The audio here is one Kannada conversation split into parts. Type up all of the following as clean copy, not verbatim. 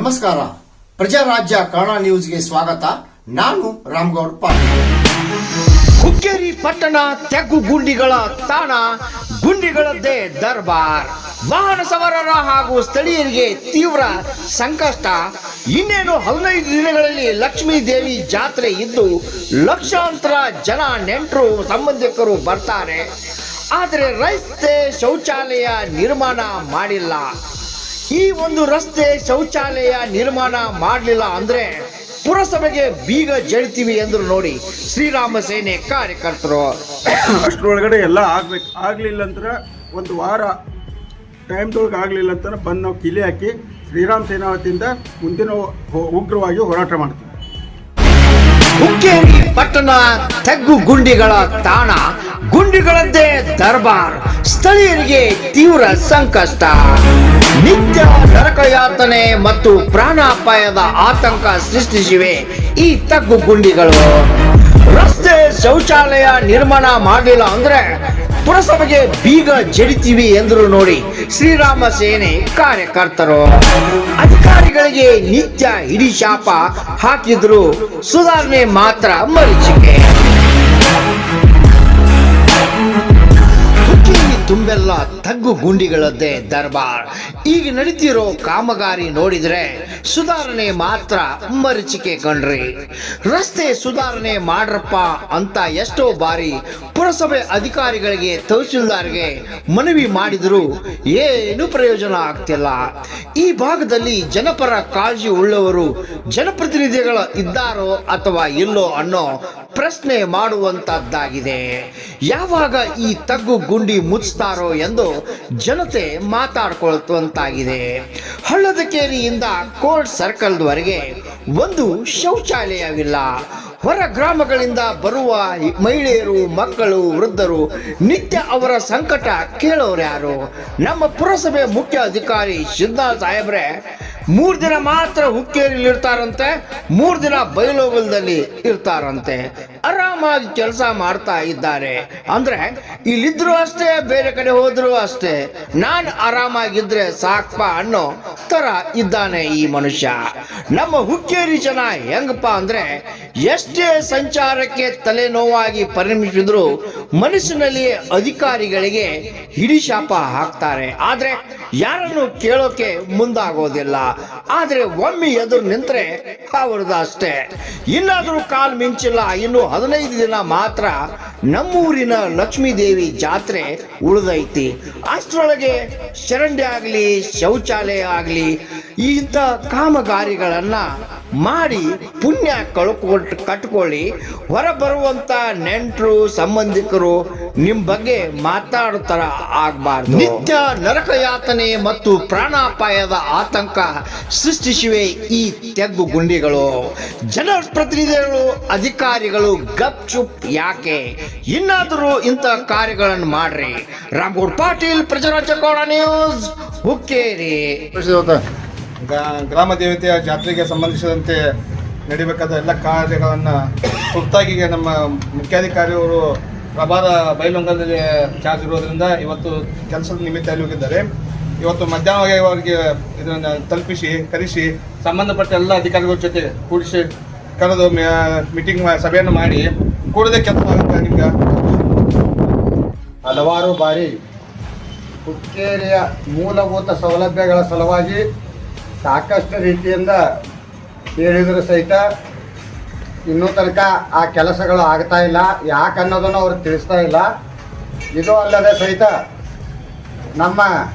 ನಮಸ್ಕಾರ. ಪ್ರಜಾರಾಜ್ಯ ಕನ್ನಡ ನ್ಯೂಸ್ಗೆ ಸ್ವಾಗತ. ನಾನು ರಾಮಗೌಡ ಪಾಟೀಲ್. ಹುಕ್ಕೇರಿ ಪಟ್ಟಣ ತೆಗ್ಗು ಗುಂಡಿಗಳ ತಾಣ, ಗುಂಡಿಗಳದ್ದೇ ದರ್ಬಾರ್. ವಾಹನ ಸವಾರರ ಹಾಗೂ ಸ್ಥಳೀಯರಿಗೆ ತೀವ್ರ ಸಂಕಷ್ಟ. ಇನ್ನೇನು 15 ದಿನಗಳಲ್ಲಿ ಲಕ್ಷ್ಮೀ ದೇವಿ ಜಾತ್ರೆ ಇದ್ದು ಲಕ್ಷಾಂತರ ಜನ ನೆಂಟರು ಸಂಬಂಧಿಕರು ಬರ್ತಾರೆ. ಆದರೆ ರಸ್ತೆ ಶೌಚಾಲಯ ನಿರ್ಮಾಣ ಮಾಡಿಲ್ಲ. ಈ ಒಂದು ರಸ್ತೆ ಶೌಚಾಲಯ ನಿರ್ಮಾಣ ಮಾಡಲಿಲ್ಲ ಅಂದ್ರೆ ಪುರಸಭೆಗೆ ಬೀಗ ಜಡಿತೀವಿ ಎಂದ್ರು ನೋಡಿ ಶ್ರೀರಾಮ ಸೇನೆ ಕಾರ್ಯಕರ್ತರು. ಅಷ್ಟರೊಳಗಡೆ ಎಲ್ಲ ಆಗಲಿಲ್ಲ ಅಂದ್ರೆ ಒಂದು ವಾರ ಟೈಮ್ದೊಳಗೆ ಆಗಲಿಲ್ಲ ಅಂತ ಬಂದು ನಾವು ಕಿಲಿ ಹಾಕಿ ಶ್ರೀರಾಮ ಸೇನಾ ವತಿಯಿಂದ ಮುಂದಿನ ಉಗ್ರವಾಗಿ ಹೋರಾಟ ಮಾಡ್ತೀವಿ. ಹುಕ್ಕೇರಿ ಪಟ್ಟಣ ತೆಗ್ಗು ಗುಂಡಿಗಳ ತಾಣ, ಗುಂಡಿಗಳದ್ದೇ ದರ್ಬಾರ್. ಸ್ಥಳೀಯರಿಗೆ ತೀವ್ರ ಸಂಕಷ್ಟ. ನಿತ್ಯ ನರಕಯಾತನೆ ಮತ್ತು ಪ್ರಾಣಾಪಾಯದ ಆತಂಕ ಸೃಷ್ಟಿಸಿವೆ ಈ ತೆಗ್ಗು ಗುಂಡಿಗಳು. ರಸ್ತೆ ಶೌಚಾಲಯ ನಿರ್ಮಾಣ ಮಾಡಲಿಲ್ಲ ಅಂದ್ರೆ ಪುರಸಭೆಗೆ ಬೀಗ ಜಡಿತೀವಿ ಎಂದ್ರು ನೋಡಿ ಶ್ರೀರಾಮ ಸೇನೆ ಕಾರ್ಯಕರ್ತರು. ಅಧಿಕಾರಿಗಳಿಗೆ ನಿತ್ಯ ಹಿಡಿ ಶಾಪ ಹಾಕಿದ್ರು, ಸುಧಾರಣೆ ಮಾತ್ರ ಮರೀಚಿಕೆ. ತುಂಬೆಲ್ಲ ತಗ್ಗು ಗುಂಡಿಗಳದ್ದೇ ದರ್ಬಾರ್. ಈಗ ನಡೀತಿರೋ ಕಾಮಗಾರಿ ನೋಡಿದ್ರೆ ಸುಧಾರಣೆ ಮಾತ್ರ ಮರೀಚಿಕೆ ಕಣ್ರಿ. ರಸ್ತೆ ಸುಧಾರಣೆ ಮಾಡ್ರಪ್ಪ ಅಂತ ಎಷ್ಟೋ ಬಾರಿ ಪುರಸಭೆ ಅಧಿಕಾರಿಗಳಿಗೆ, ತಹಸೀಲ್ದಾರ್ಗೆ ಮನವಿ ಮಾಡಿದ್ರು ಏನು ಪ್ರಯೋಜನ ಆಗ್ತಿಲ್ಲ. ಈ ಭಾಗದಲ್ಲಿ ಜನಪರ ಕಾಳಜಿ ಉಳ್ಳವರು ಜನಪ್ರತಿನಿಧಿಗಳು ಇದ್ದಾರೋ ಅಥವಾ ಇಲ್ಲೋ ಅನ್ನೋ ಪ್ರಶ್ನೆ ಮಾಡುವಂತದ್ದಾಗಿದೆ. ಯಾವಾಗ ಈ ತಗ್ಗು ಗುಂಡಿ ಮುಚ್ತಾರೋ ಎಂದು ಜನತೆ ಮಾತಾಡ್ಕೊಳ್ಳುವಂತಾಗಿದೆ. ಹಳ್ಳದಕೇರಿಯಿಂದ ಕೋರ್ಟ್ ಸರ್ಕಲ್ವರೆಗೆ ಒಂದು ಶೌಚಾಲಯವಿಲ್ಲ. ಹೊರ ಗ್ರಾಮಗಳಿಂದ ಬರುವ ಮಹಿಳೆಯರು, ಮಕ್ಕಳು, ವೃದ್ಧರು ನಿತ್ಯ ಅವರ ಸಂಕಟ ಕೇಳೋರ್ಯಾರು? ನಮ್ಮ ಪುರಸಭೆ ಮುಖ್ಯ ಅಧಿಕಾರಿ ಸಿದ್ಧಾರ್ಥ ಸಾಹೇಬ್ರೆ 3 ದಿನ ಮಾತ್ರ ಹುಕ್ಕೇರಿಲಿ ಇರ್ತಾರಂತೆ, 3 ದಿನ ಬೈಲೋಗಲದಲ್ಲಿ ಇರ್ತಾರಂತೆ. ಆರಾಮಾಗಿ ಕೆಲಸ ಮಾಡ್ತಾ ಇದ್ದಾರೆ. ಅಂದ್ರೆ ಇಲ್ಲಿದ್ರು ಅಷ್ಟೇ, ಬೇರೆ ಕಡೆ ಹೋದ್ರು ಅಷ್ಟೇ, ನಾನು ಆರಾಮಾಗಿದ್ರೆ ಸಾಕಪ್ಪ ಅನ್ನೋ ತರ ಇದ್ದಾನೆ ಈ ಮನುಷ್ಯ. ನಮ್ಮ ಹುಕ್ಕೇರಿ ಜನ ಹೆಂಗಪ್ಪ ಅಂದ್ರೆ ಎಷ್ಟೇ ಸಂಚಾರಕ್ಕೆ ತಲೆನೋವಾಗಿ ಪರಿಣಮಿಸಿದ್ರು ಮನಸ್ಸಿನಲ್ಲಿ ಅಧಿಕಾರಿಗಳಿಗೆ ಹಿಡಿಶಾಪ ಹಾಕ್ತಾರೆ. ಆದ್ರೆ ಯಾರನ್ನು ಕೇಳೋಕೆ ಮುಂದಾಗೋದಿಲ್ಲ. ಆದ್ರೆ ಒಮ್ಮೆ ಎದುರು ನಿಂತ್ರೆ ಅವ್ರದ್ದು ಅಷ್ಟೇ. ಇನ್ನಾದ್ರೂ ಕಾಲ್ ಮಿಂಚಿಲ್ಲ. ಇನ್ನು 15 ದಿನ ಮಾತ್ರ ನಮ್ಮೂರಿನ ಲಕ್ಷ್ಮೀ ದೇವಿ ಜಾತ್ರೆ ಉಳಿದೈತಿ. ಅಷ್ಟರೊಳಗೆ ಚರಂಡಿ ಆಗಲಿ, ಶೌಚಾಲಯ ಆಗಲಿ, ಇಂಥ ಕಾಮಗಾರಿಗಳನ್ನ ಮಾಡಿ ಪುಣ್ಯ ಕಟ್ಕೊಳ್ಳಿ. ಹೊರ ಬರುವಂತ ನೆಂಟರು, ಸಂಬಂಧಿಕರು ನಿಮ್ ಬಗ್ಗೆ ಮಾತಾಡುತ್ತರ ಆಗ್ಬಾರ್ದು. ನಿತ್ಯ ನರಕಯಾತನೆ ಮತ್ತು ಪ್ರಾಣಾಪಾಯದ ಆತಂಕ ಸೃಷ್ಟಿಸಿವೆ ಈ ತೆಗ್ಗು ಗುಂಡಿಗಳು. ಜನಪ್ರತಿನಿಧಿಗಳು, ಅಧಿಕಾರಿಗಳು ಗಪ್ ಚುಪ್ ಯಾಕೆ? ಇನ್ನಾದರೂ ಇಂಥ ಕಾರ್ಯಗಳನ್ನು ಮಾಡ್ರಿ. ರಾಮಗೌಡ ಪಾಟೀಲ್, ಪ್ರಜಾರಾಜ್ಯ ಕನ್ನಡ ನ್ಯೂಸ್, ಹುಕ್ಕೇರಿ. ಗ್ರಾಮ ದೇವತೆಯ ಜಾತ್ರೆಗೆ ಸಂಬಂಧಿಸಿದಂತೆ ನಡಿಬೇಕಾದ ಎಲ್ಲ ಕಾರ್ಯಗಳನ್ನು ತುರ್ತಾಗಿ ನಮ್ಮ ಮುಖ್ಯಾಧಿಕಾರಿಯವರು ಪ್ರಭಾರ ಬೈಲೊಂಗಲದಲ್ಲಿ ಚಾರ್ಜ್ ಇರೋದ್ರಿಂದ ಇವತ್ತು ಕೆಲಸದ ನಿಮಿತ್ತ ಅಲ್ಲಿ ಹೋಗಿದ್ದಾರೆ. ಇವತ್ತು ಮಧ್ಯಾಹ್ನ ಅವರಿಗೆ ಇದನ್ನು ತಲುಪಿಸಿ ಕರೆಸಿ ಸಂಬಂಧಪಟ್ಟ ಎಲ್ಲ ಅಧಿಕಾರಿಗಳ ಜೊತೆ ಕೂಡಿಸಿ ಕರೆದು ಮೀಟಿಂಗ್ ಸಭೆಯನ್ನು ಮಾಡಿ ಕೂಡಲೇ ಕೆಲಸ ಆಗುತ್ತೆ. ನಿಮ್ಗೆ ಹಲವಾರು ಬಾರಿ ಹುಕ್ಕೇರಿಯ ಮೂಲಭೂತ ಸೌಲಭ್ಯಗಳ ಸಲುವಾಗಿ ಸಾಕಷ್ಟು ರೀತಿಯಿಂದ ಹೇಳಿದರೂ ಸಹಿತ ಇನ್ನೂ ತನಕ ಆ ಕೆಲಸಗಳು ಆಗ್ತಾ ಇಲ್ಲ. ಯಾಕನ್ನೋದನ್ನು ಅವರು ತಿಳಿಸ್ತಾ ಇಲ್ಲ. ಇದು ಅಲ್ಲದೆ ಸಹಿತ ನಮ್ಮ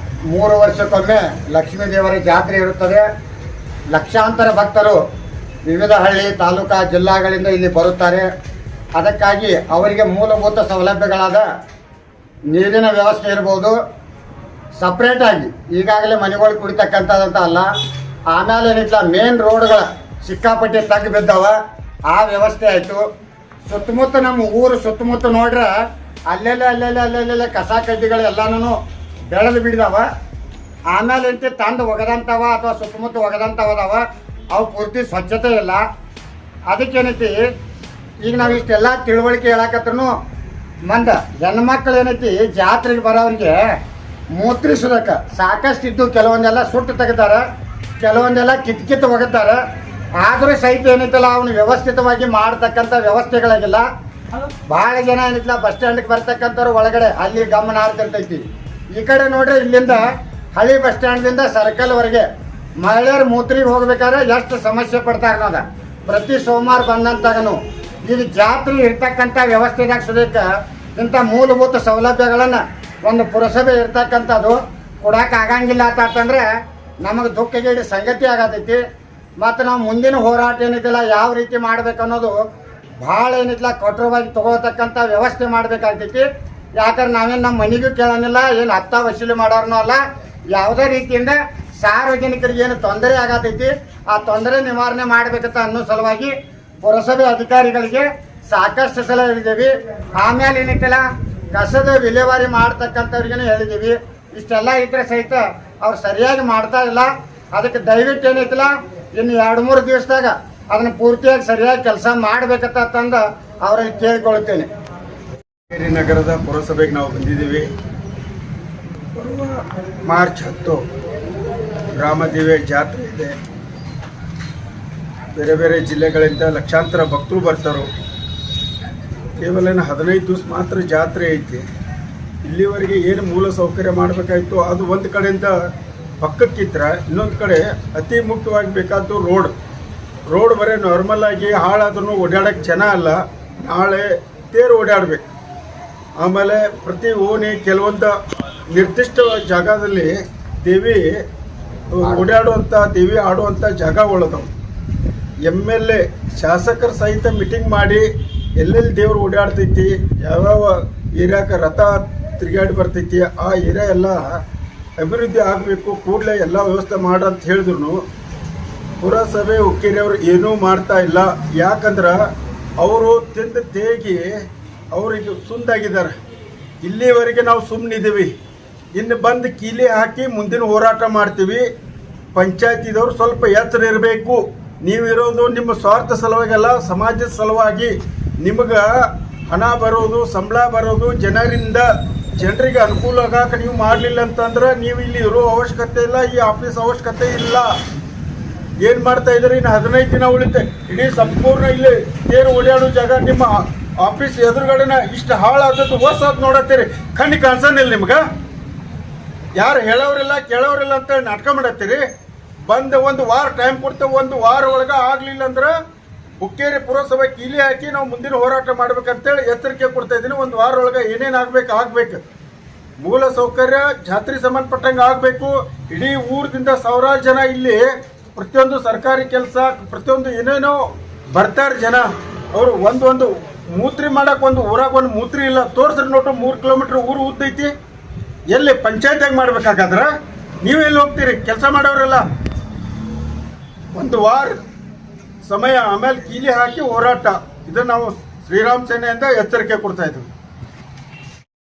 3 ವರ್ಷಕ್ಕೊಮ್ಮೆ ಲಕ್ಷ್ಮೀ ದೇವರ ಜಾತ್ರೆ ಇರುತ್ತದೆ. ಲಕ್ಷಾಂತರ ಭಕ್ತರು ವಿವಿಧ ಹಳ್ಳಿ, ತಾಲೂಕಾ, ಜಿಲ್ಲಾಗಳಿಂದ ಇಲ್ಲಿ ಬರುತ್ತಾರೆ. ಅದಕ್ಕಾಗಿ ಅವರಿಗೆ ಮೂಲಭೂತ ಸೌಲಭ್ಯಗಳಾದ ನೀರಿನ ವ್ಯವಸ್ಥೆ ಇರ್ಬೋದು, ಸಪ್ರೇಟಾಗಿ ಈಗಾಗಲೇ ಮನೆಗಳು ಕುಡಿತಕ್ಕಂಥದ್ದಂತ ಅಲ್ಲ. ಆಮೇಲೆ ಏನಿಲ್ಲ, ಮೇನ್ ರೋಡ್ಗಳ ಸಿಕ್ಕಾಪಟ್ಟೆ ತಗ್ಗು ಬಿದ್ದಾವ, ಆ ವ್ಯವಸ್ಥೆ ಆಯಿತು. ಸುತ್ತಮುತ್ತ ನಮ್ಮ ಊರು ಸುತ್ತಮುತ್ತ ನೋಡ್ರೆ ಅಲ್ಲೆಲ್ಲ ಕಸ ಕಡ್ಡಿಗಳು ಎಲ್ಲನೂ ಬೆಳೆದು ಬಿಡಿದಾವ. ಆಮೇಲೆ ಎಂತ ತಂದು ಒಗದಂಥವ ಅಥವಾ ಸುತ್ತಮುತ್ತ ಒಗದಂಥವದಾವ, ಅವು ಪೂರ್ತಿ ಸ್ವಚ್ಛತೆ ಇಲ್ಲ. ಅದಕ್ಕೇನೈತಿ, ಈಗ ನಾವು ಇಷ್ಟೆಲ್ಲ ತಿಳುವಳಿಕೆ ಹೇಳಕತ್ರೂ ಹೆಣ್ಮಕ್ಳು ಏನೈತಿ ಜಾತ್ರೆಗೆ ಬರೋರಿಗೆ ಮೂತ್ರಿಸೋದಕ್ಕೆ ಸಾಕಷ್ಟು ಇದ್ದು ಕೆಲವೊಂದೆಲ್ಲ ಸುಟ್ಟು ತೆಗಿತಾರೆ. ಕೆಲವೊಂದೆಲ್ಲ ಕಿತ್ಕಿತ್ತು ಹೋಗುತ್ತಾರೆ. ಆದರೂ ಸಹಿತ ಏನೈತಲ್ಲ ಅವನು ವ್ಯವಸ್ಥಿತವಾಗಿ ಮಾಡ್ತಕ್ಕಂಥ ವ್ಯವಸ್ಥೆಗಳಾಗಿಲ್ಲ. ಭಾಳ ಜನ ಏನಿಲ್ಲ ಬಸ್ ಸ್ಟ್ಯಾಂಡ್ಗೆ ಬರ್ತಕ್ಕಂಥವ್ರು ಒಳಗಡೆ ಅಲ್ಲಿ ಗಮನ ಹಾರ್ತಿರ್ತೈತಿ. ಈ ಕಡೆ ನೋಡ್ರಿ ಇಲ್ಲಿಂದ ಹಳಿ ಬಸ್ ಸ್ಟ್ಯಾಂಡ್ದಿಂದ ಸರ್ಕಲ್ವರೆಗೆ ಮಹಿಳೆಯರು ಮೂತ್ರಿಗೆ ಹೋಗ್ಬೇಕಾದ್ರೆ ಎಷ್ಟು ಸಮಸ್ಯೆ ಪಡ್ತಾರೆ ಅನ್ನೋದ ಪ್ರತಿ ಸೋಮವಾರ ಬಂದಂತಾಗನು ಈಗ ಜಾತ್ರೆ ಇರ್ತಕ್ಕಂಥ ವ್ಯವಸ್ಥೆದಾಗ ಸದ್ಯಕ್ಕೆ ಇಂಥ ಮೂಲಭೂತ ಸೌಲಭ್ಯಗಳನ್ನು ಒಂದು ಪುರಸಭೆ ಇರ್ತಕ್ಕಂಥದ್ದು ಕೊಡಕ್ಕೆ ಆಗಂಗಿಲ್ಲ ಅಂತಂದ್ರೆ ನಮಗೆ ದುಃಖಗೀಡಿ ಸಂಗತಿ ಆಗತೈತಿ. ಮತ್ತು ನಾವು ಮುಂದಿನ ಹೋರಾಟ ಏನಿದೆಯಲ್ಲ ಯಾವ ರೀತಿ ಮಾಡ್ಬೇಕು ಅನ್ನೋದು ಭಾಳ ಏನಿಲ್ಲ ಕಠೋರವಾಗಿ ತಗೋತಕ್ಕಂಥ ವ್ಯವಸ್ಥೆ ಮಾಡಬೇಕಾಗ್ತೈತಿ. ಯಾಕಂದ್ರೆ ನಾವೇನು ನಮ್ಮ ಮನೆಗೂ ಕೇಳೋನಿಲ್ಲ, ಏನು ಹತ್ತ ವಸೂಲಿ ಮಾಡೋರ್ನೂ ಅಲ್ಲ. ಯಾವುದೇ ರೀತಿಯಿಂದ ಸಾರ್ವಜನಿಕರಿಗೆ ಏನು ತೊಂದರೆ ಆಗತೈತಿ ಆ ತೊಂದರೆ ನಿವಾರಣೆ ಮಾಡಬೇಕಂತ ಅನ್ನೋ ಸಲುವಾಗಿ ಪುರಸಭೆ ಅಧಿಕಾರಿಗಳಿಗೆ ಸಾಕಷ್ಟು ಸಲ ಹೇಳಿದ್ದೀವಿ. ಆಮೇಲೆ ಏನೈತಿಲ್ಲ ಕಸದ ವಿಲೇವಾರಿ ಮಾಡ್ತಕ್ಕಂಥವ್ರಿಗೇನು ಹೇಳಿದ್ದೀವಿ. ಇಷ್ಟೆಲ್ಲ ಇದ್ರೆ ಸಹಿತ ಅವ್ರು ಸರಿಯಾಗಿ ಮಾಡ್ತಾ ಇಲ್ಲ. ಅದಕ್ಕೆ ದಯವಿಟ್ಟು ಏನೈತಿಲ್ಲ ಇನ್ನು 2-3 ದಿವಸದಾಗ ಅದನ್ನು ಪೂರ್ತಿಯಾಗಿ ಸರಿಯಾಗಿ ಕೆಲಸ ಮಾಡಬೇಕಂತಂದು ಅವರಲ್ಲಿ ಕೇಳಿಕೊಳ್ತೇನೆ. ಹಾವೇರಿ ನಗರದ ಪುರಸಭೆಗೆ ನಾವು ಬಂದಿದ್ದೀವಿ. ಬರುವ ಮಾರ್ಚ್ 10 ರಾಮದೇವಿ ಜಾತ್ರೆ ಇದೆ. ಬೇರೆ ಬೇರೆ ಜಿಲ್ಲೆಗಳಿಂದ ಲಕ್ಷಾಂತರ ಭಕ್ತರು ಬರ್ತಾರೆ. ಕೇವಲ 15 ದಿವಸ ಮಾತ್ರ ಜಾತ್ರೆ ಐತಿ. ಇಲ್ಲಿವರೆಗೆ ಏನು ಮೂಲ ಸೌಕರ್ಯ ಮಾಡಬೇಕಾಯಿತು ಅದು ಒಂದು ಕಡೆಯಿಂದ ಪಕ್ಕಕ್ಕಿದ್ರೆ, ಇನ್ನೊಂದು ಕಡೆ ಅತಿ ಮುಖ್ಯವಾಗಿ ಬೇಕಾದ್ದು ರೋಡ್ ಬರೀ ನಾರ್ಮಲ್ ಆಗಿ ಹಾಳಾದ್ರೂ ಓಡಾಡೋಕ್ಕೆ ಜನ ಅಲ್ಲ. ನಾಳೆ ತೇರು ಓಡಾಡಬೇಕು. ಆಮೇಲೆ ಪ್ರತಿ ಓಣಿ ಕೆಲವೊಂದು ನಿರ್ದಿಷ್ಟ ಜಾಗದಲ್ಲಿ ದೇವಿ ಓಡಾಡುವಂಥ ದೇವಿ ಆಡುವಂಥ ಜಾಗಗಳದವು. MLA ಶಾಸಕರ ಸಹಿತ ಮೀಟಿಂಗ್ ಮಾಡಿ ಎಲ್ಲೆಲ್ಲಿ ದೇವ್ರು ಓಡಾಡ್ತೈತಿ, ಯಾವ್ಯಾವ ಏರಿಯಾಕ್ಕೆ ರಥ ತಿರುಗಾಡಿ ಬರ್ತೈತಿ ಆ ಏರಿಯಾ ಎಲ್ಲ ಅಭಿವೃದ್ಧಿ ಆಗಬೇಕು, ಕೂಡಲೇ ಎಲ್ಲ ವ್ಯವಸ್ಥೆ ಮಾಡಂತ ಹೇಳಿದ್ರು ಪುರಸಭೆ ಹುಕ್ಕೇರಿಯವರು ಏನೂ ಮಾಡ್ತಾ ಇಲ್ಲ. ಯಾಕಂದ್ರೆ ಅವರು ತಿಂದು ತೇಗಿ ಅವರಿಗೆ ಸುಂದಾಗಿದ್ದಾರೆ. ಇಲ್ಲಿವರೆಗೆ ನಾವು ಸುಮ್ಮನಿದ್ದೀವಿ. ಇನ್ನು ಬಂದು ಕೀಲಿ ಹಾಕಿ ಮುಂದಿನ ಹೋರಾಟ ಮಾಡ್ತೀವಿ. ಪಂಚಾಯತಿದವರು ಸ್ವಲ್ಪ ಎಚ್ಚರ ಇರಬೇಕು. ನೀವಿರೋದು ನಿಮ್ಮ ಸ್ವಾರ್ಥ ಸಲುವಾಗೆಲ್ಲ ಸಮಾಜದ ಸಲುವಾಗಿ. ನಿಮಗೆ ಹಣ ಬರೋದು, ಸಂಬಳ ಬರೋದು ಜನರಿಗೆ ಅನುಕೂಲ ಆಗಕ್ಕೆ ನೀವು ಮಾಡಲಿಲ್ಲ ಅಂತಂದ್ರೆ ನೀವು ಇಲ್ಲಿ ಇರೋ ಅವಶ್ಯಕತೆ ಇಲ್ಲ, ಈ ಆಫೀಸ್ ಅವಶ್ಯಕತೆ ಇಲ್ಲ. ಏನು ಮಾಡ್ತಾ ಇದ್ರಿ? ಇನ್ನು 15 ದಿನ ಉಳಿತೆ. ಇಡೀ ಸಂಪೂರ್ಣ ಇಲ್ಲಿ ತೇರು ಓಡಾಡೋ ಜಾಗ ನಿಮ್ಮ ಆಫೀಸ್ ಎದುರುಗಡೆನ ಇಷ್ಟು ಹಾಳಾದದ್ದು ಹೊಸದು ನೋಡತ್ತೀರಿ. ಕಣ್ಣು ಕಾಣಿಸೋನಿಲ್ಲ ನಿಮ್ಗೆ? ಯಾರು ಹೇಳೋರಿಲ್ಲ ಕೇಳೋರಿಲ್ಲ ಅಂತ ನಾಟಕ ಮಾಡತ್ತೀರಿ. ಬಂದು 1 ವಾರ ಟೈಮ್ ಕೊಡ್ತೇವೆ. 1 ವಾರ ಒಳಗೆ ಆಗಲಿಲ್ಲ ಅಂದ್ರೆ ಹುಕ್ಕೇರಿ ಪುರಸಭೆ ಕೀಲಿ ಹಾಕಿ ನಾವು ಮುಂದಿನ ಹೋರಾಟ ಮಾಡ್ಬೇಕಂತೇಳಿ ಎಚ್ಚರಿಕೆ ಕೊಡ್ತಾ ಇದ್ದೀನಿ. 1 ವಾರ ಒಳಗೆ ಏನೇನು ಆಗ್ಬೇಕು. ಮೂಲ ಸೌಕರ್ಯ ಜಾತ್ರೆ ಸಂಬಂಧಪಟ್ಟಂಗೆ ಆಗಬೇಕು. ಇಡೀ ಊರದಿಂದ ಸಾವಿರಾರು ಜನ ಇಲ್ಲಿ ಪ್ರತಿಯೊಂದು ಸರ್ಕಾರಿ ಕೆಲಸ ಪ್ರತಿಯೊಂದು ಏನೇನೋ ಬರ್ತಾರೆ ಜನ. ಅವರು ಒಂದು ಮೂತ್ರಿ ಮಾಡಕ್ಕೆ ಒಂದು ಊರಾಗ ಒಂದು ಮೂತ್ರಿ ಇಲ್ಲ. ತೋರಿಸ್ರಿ ನೋಟು 3 ಕಿಲೋಮೀಟ್ರ್ ಊರು ಉದ್ದೈತಿ. ಎಲ್ಲಿ ಪಂಚಾಯತ್ಯಾಗ ಮಾಡ್ಬೇಕಾದ್ರೆ ನೀವೆಲ್ಲಿ ಹೋಗ್ತೀರಿ? ಕೆಲಸ ಮಾಡೋರೆಲ್ಲ 1 ವಾರ ಸಮಯ, ಆಮೇಲೆ ಕೀಲಿ ಹಾಕಿ ಹೋರಾಟ. ಇದನ್ನು ನಾವು ಶ್ರೀರಾಮ್ ಸೇನೆಯಿಂದ ಎಚ್ಚರಿಕೆ ಕೊಡ್ತಾ ಇದ್ದೀವಿ.